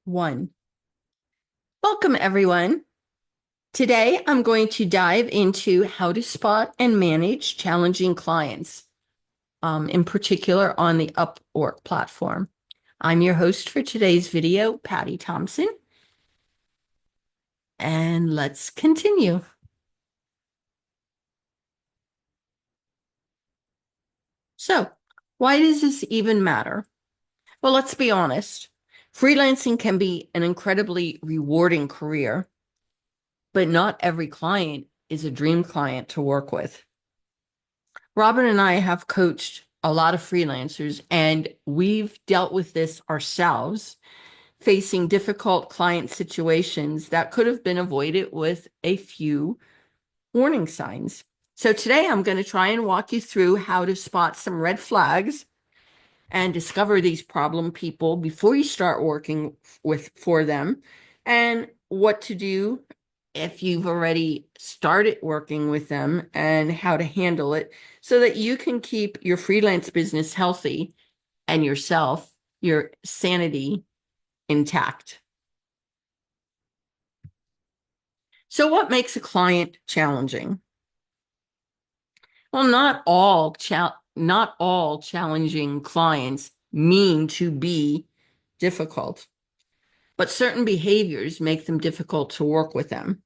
One. Welcome, everyone. Today, I'm going to dive into how to spot and manage challenging clients, in particular on the Upwork platform. I'm your host for today's video, Patty Thompson, and let's continue. So, why does this even matter? Well, let's be honest. Freelancing can be an incredibly rewarding career, but not every client is a dream client to work with. Robin and I have coached a lot of freelancers, and we've dealt with this ourselves, facing difficult client situations that could have been avoided with a few warning signs. So today I'm going to try and walk you through how to spot some red flags and discover these problem people before you start working for them, and what to do if you've already started working with them and how to handle it so that you can keep your freelance business healthy and yourself, your sanity intact. So what makes a client challenging? Well, not all challenging clients mean to be difficult, but certain behaviors make them difficult to work with them.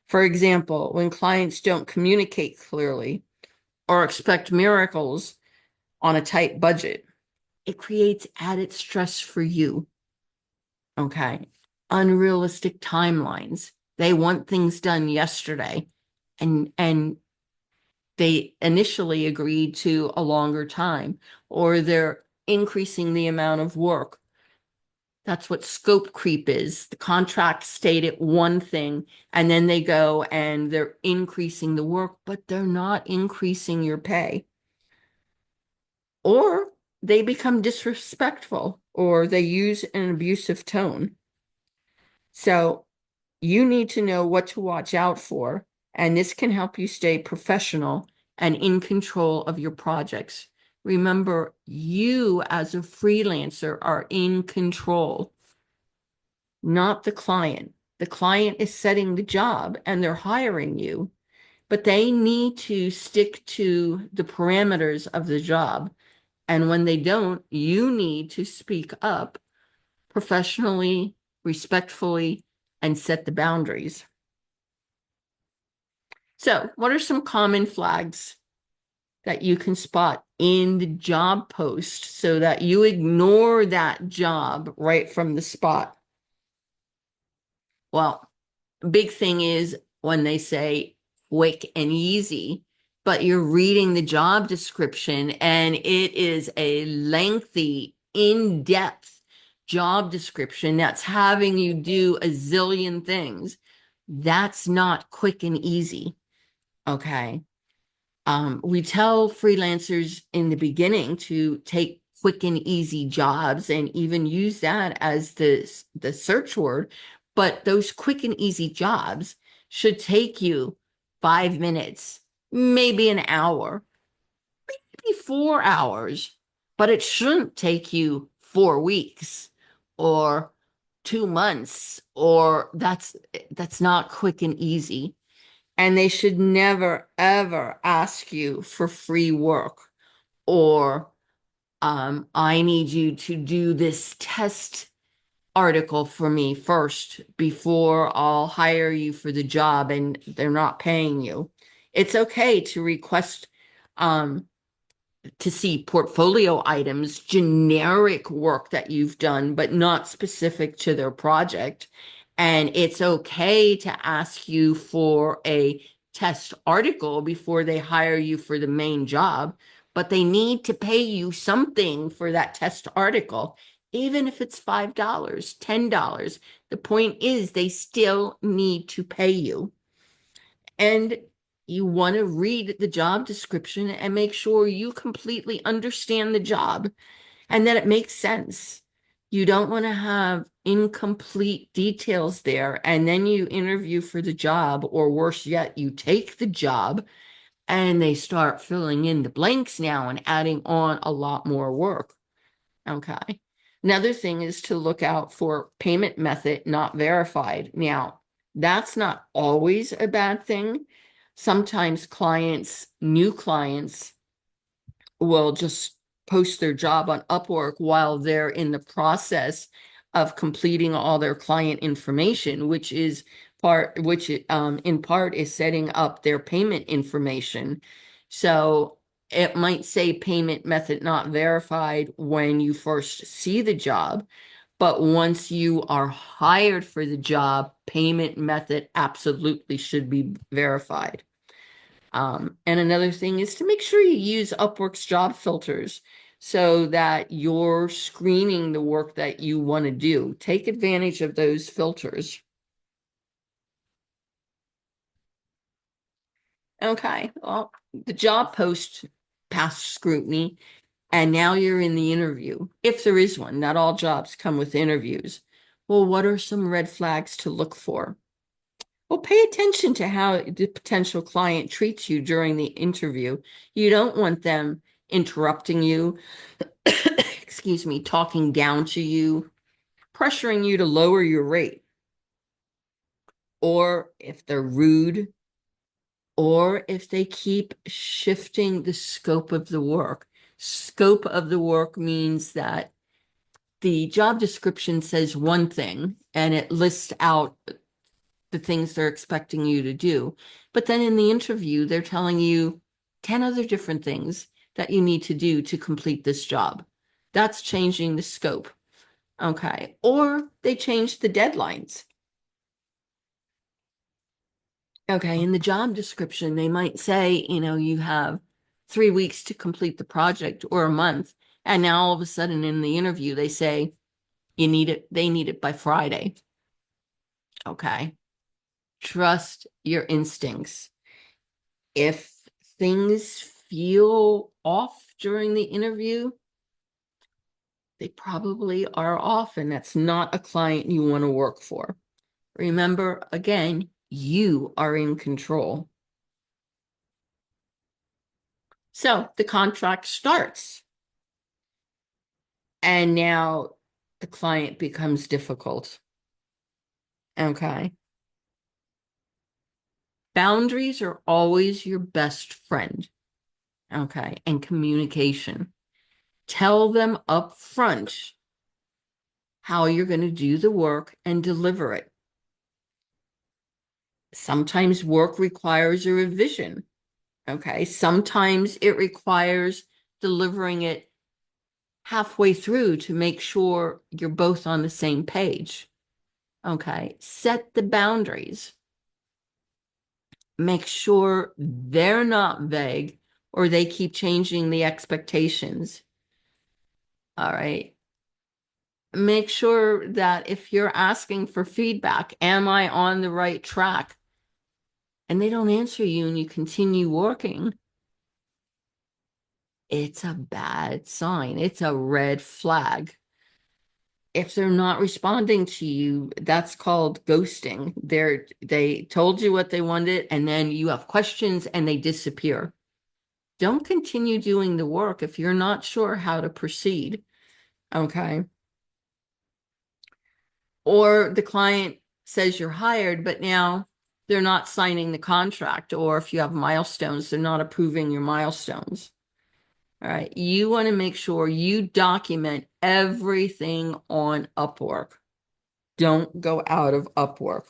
For example, when clients don't communicate clearly or expect miracles on a tight budget, it creates added stress for you. Okay. Unrealistic timelines. They want things done yesterday, and they initially agreed to a longer time, or they're increasing the amount of work. That's what scope creep is. The contract stated one thing, and then they go and they're increasing the work, but they're not increasing your pay. Or they become disrespectful, or they use an abusive tone. So you need to know what to watch out for, and this can help you stay professional and in control of your projects. Remember, you as a freelancer are in control, not the client. The client is setting the job and they're hiring you, but they need to stick to the parameters of the job. And when they don't, you need to speak up professionally, respectfully, and set the boundaries. So, what are some common flags that you can spot in the job post so that you ignore that job right from the spot? Well, big thing is when they say quick and easy, but you're reading the job description and it is a lengthy, in-depth job description that's having you do a zillion things. That's not quick and easy. Okay. We tell freelancers in the beginning to take quick and easy jobs and even use that as the search word. But those quick and easy jobs should take you 5 minutes, maybe an hour, maybe 4 hours, but it shouldn't take you 4 weeks or 2 months, or that's not quick and easy. And they should never, ever ask you for free work, or I need you to do this test article for me first before I'll hire you for the job, and they're not paying you. It's okay to request um, to see portfolio items, generic work that you've done, but not specific to their project. And it's okay to ask you for a test article before they hire you for the main job, but they need to pay you something for that test article, even if it's $5, $10. The point is, they still need to pay you. And you want to read the job description and make sure you completely understand the job and that it makes sense. You don't want to have incomplete details there, and then you interview for the job, or worse yet, you take the job and they start filling in the blanks now and adding on a lot more work. Okay. Another thing is to look out for payment method not verified. Now, that's not always a bad thing. Sometimes new clients, will just post their job on Upwork while they're in the process of completing all their client information, which in part is setting up their payment information. So it might say payment method not verified when you first see the job, but once you are hired for the job, payment method absolutely should be verified. And another thing is to make sure you use Upwork's job filters so that you're screening the work that you want to do. Take advantage of those filters. Okay, well, the job post passed scrutiny, and now you're in the interview. If there is one, not all jobs come with interviews. Well, what are some red flags to look for? Well, pay attention to how the potential client treats you during the interview. You don't want them interrupting you, excuse me, talking down to you, pressuring you to lower your rate, or if they're rude, or if they keep shifting the scope of the work. Scope of the work means that the job description says one thing and it lists out the things they're expecting you to do. But then in the interview, they're telling you 10 other different things that you need to do to complete this job. That's changing the scope. Okay. Or they change the deadlines. Okay. In the job description, they might say, you have 3 weeks to complete the project or a month. And now all of a sudden in the interview, they say they need it by Friday. Okay. Trust your instincts. If things feel off during the interview, they probably are off, and that's not a client you want to work for. Remember, again, you are in control. So the contract starts, and now the client becomes difficult. Okay. Boundaries are always your best friend. Okay. And communication. Tell them up front how you're going to do the work and deliver it. Sometimes work requires a revision. Okay. Sometimes it requires delivering it halfway through to make sure you're both on the same page. Okay. Set the boundaries. Make sure they're not vague or they keep changing the expectations. All right. Make sure that if you're asking for feedback, am I on the right track? And they don't answer you and you continue working, it's a bad sign. It's a red flag. If they're not responding to you, that's called ghosting. They told you what they wanted, and then you have questions and they disappear. Don't continue doing the work if you're not sure how to proceed. Okay. Or the client says you're hired, but now they're not signing the contract. Or if you have milestones, they're not approving your milestones. All right. You want to make sure you document everything on Upwork. Don't go out of Upwork.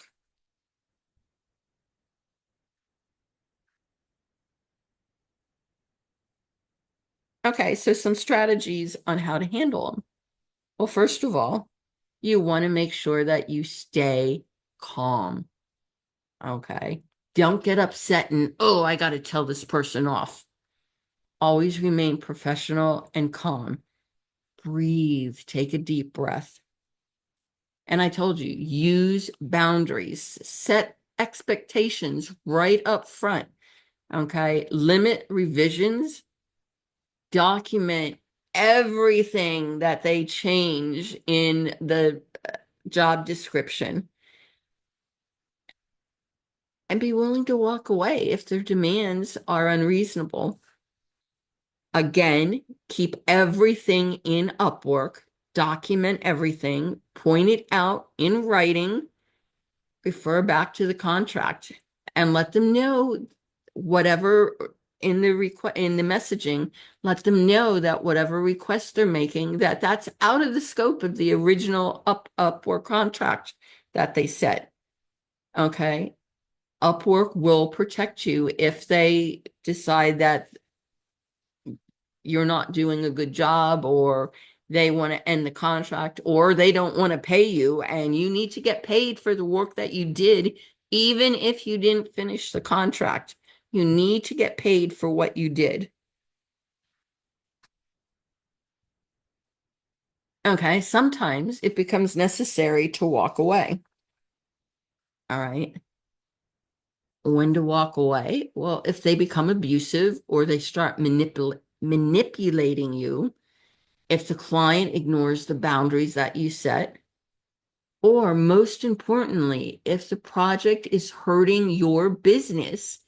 Okay. So some strategies on how to handle them. Well, first of all, you want to make sure that you stay calm. Okay. Don't get upset and, oh, I got to tell this person off. Always remain professional and calm. Breathe, take a deep breath. And I told you, use boundaries, set expectations right up front. Okay. Limit revisions, document everything that they change in the job description, and be willing to walk away if their demands are unreasonable. Again, keep everything in Upwork. document everything, point it out in writing, refer back to the contract, and let them know whatever in the messaging, let them know that whatever request they're making, that's out of the scope of the original Upwork contract that they set. Okay. Upwork will protect you if they decide that you're not doing a good job, or they want to end the contract, or they don't want to pay you, and you need to get paid for the work that you did, even if you didn't finish the contract. You need to get paid for what you did. Okay, sometimes it becomes necessary to walk away. All right. When to walk away? Well, if they become abusive or they start manipulating you, if the client ignores the boundaries that you set, or most importantly, if the project is hurting your business,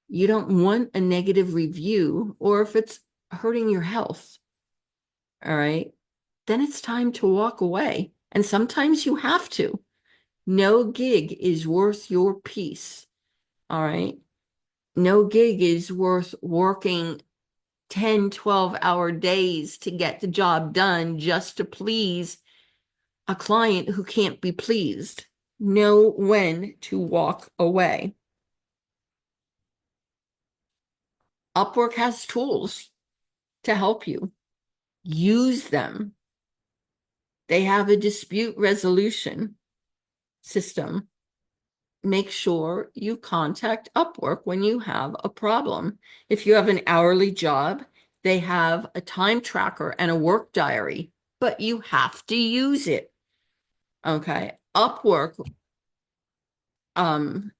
you don't want a negative review, or if it's hurting your health, all right, then it's time to walk away. And sometimes you have to. No gig is worth your peace, all right? No gig is worth working 10, 12-hour days to get the job done just to please a client who can't be pleased. Know when to walk away. Upwork has tools to help you. Use them. They have a dispute resolution system. Make sure you contact Upwork when you have a problem. If you have an hourly job, they have a time tracker and a work diary, but you have to use it. Okay. Um,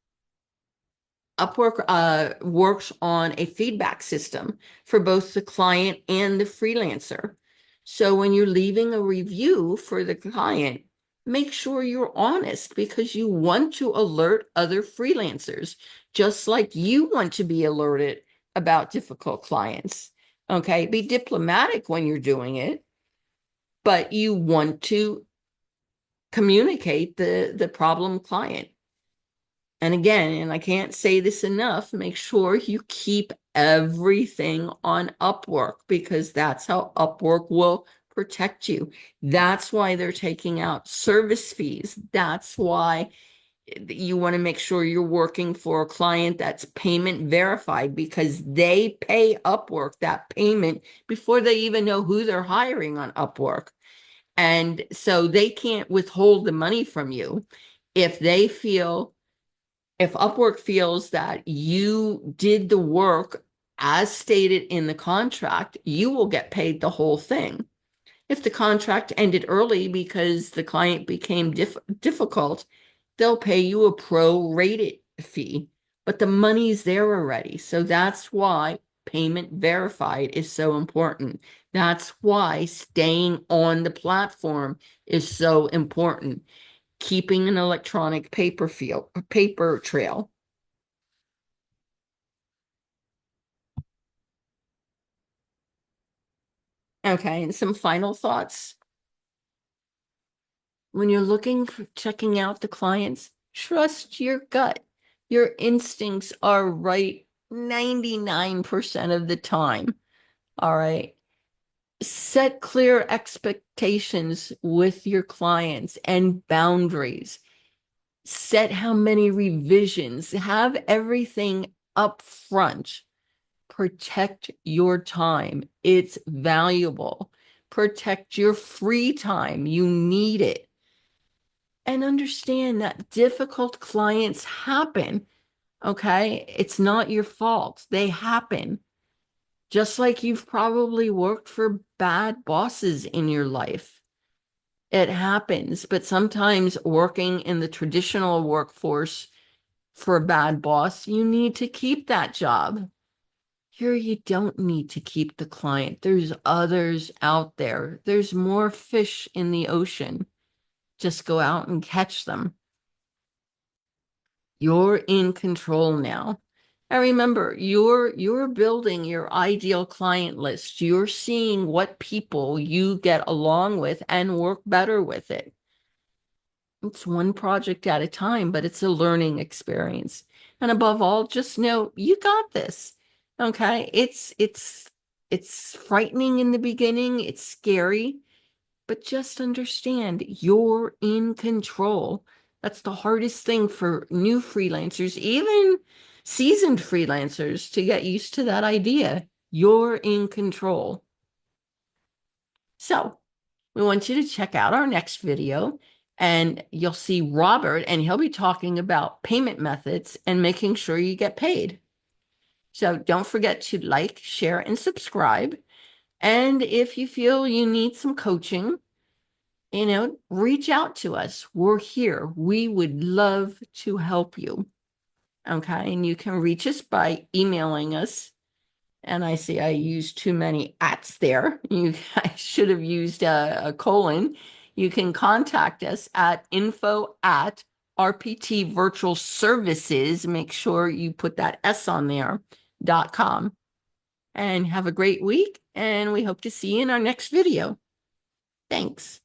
Upwork works on a feedback system for both the client and the freelancer. So when you're leaving a review for the client, make sure you're honest, because you want to alert other freelancers, just like you want to be alerted about difficult clients. Okay, be diplomatic when you're doing it, but you want to communicate the problem client. And again, and I can't say this enough, make sure you keep everything on Upwork, because that's how Upwork will protect you. That's why they're taking out service fees. That's why you want to make sure you're working for a client that's payment verified, because they pay Upwork that payment before they even know who they're hiring on Upwork. And so they can't withhold the money from you if they feel if Upwork feels that you did the work as stated in the contract, you will get paid the whole thing. If the contract ended early because the client became difficult, they'll pay you a pro-rated fee, but the money's there already. So that's why payment verified is so important. That's why staying on the platform is so important. Keeping an electronic paper trail. Okay, and some final thoughts. When you're looking for checking out the clients, trust your gut. Your instincts are right 99% of the time. All right. Set clear expectations with your clients and boundaries. Set how many revisions. Have everything up front. Protect your time. It's valuable. Protect your free time. You need it. And understand that difficult clients happen. Okay. It's not your fault. They happen. Just like you've probably worked for bad bosses in your life. It happens. But sometimes working in the traditional workforce for a bad boss, you need to keep that job. Here, you don't need to keep the client. There's others out there. There's more fish in the ocean. Just go out and catch them. You're in control now. And remember, you're building your ideal client list. You're seeing what people you get along with and work better with it. It's one project at a time, but it's a learning experience. And above all, just know you got this. Okay? It's frightening in the beginning, it's scary, but just understand you're in control. That's the hardest thing for new freelancers, even seasoned freelancers, to get used to that idea. You're in control. So, we want you to check out our next video, and you'll see Robert, and he'll be talking about payment methods and making sure you get paid. So don't forget to like, share, and subscribe. And if you feel you need some coaching, reach out to us. We're here. We would love to help you. Okay. And you can reach us by emailing us. And I see I used too many ats there. I should have used a colon. You can contact us at info@RPT Virtual Services. Make sure you put that S on there, .com. And have a great week. And we hope to see you in our next video. Thanks.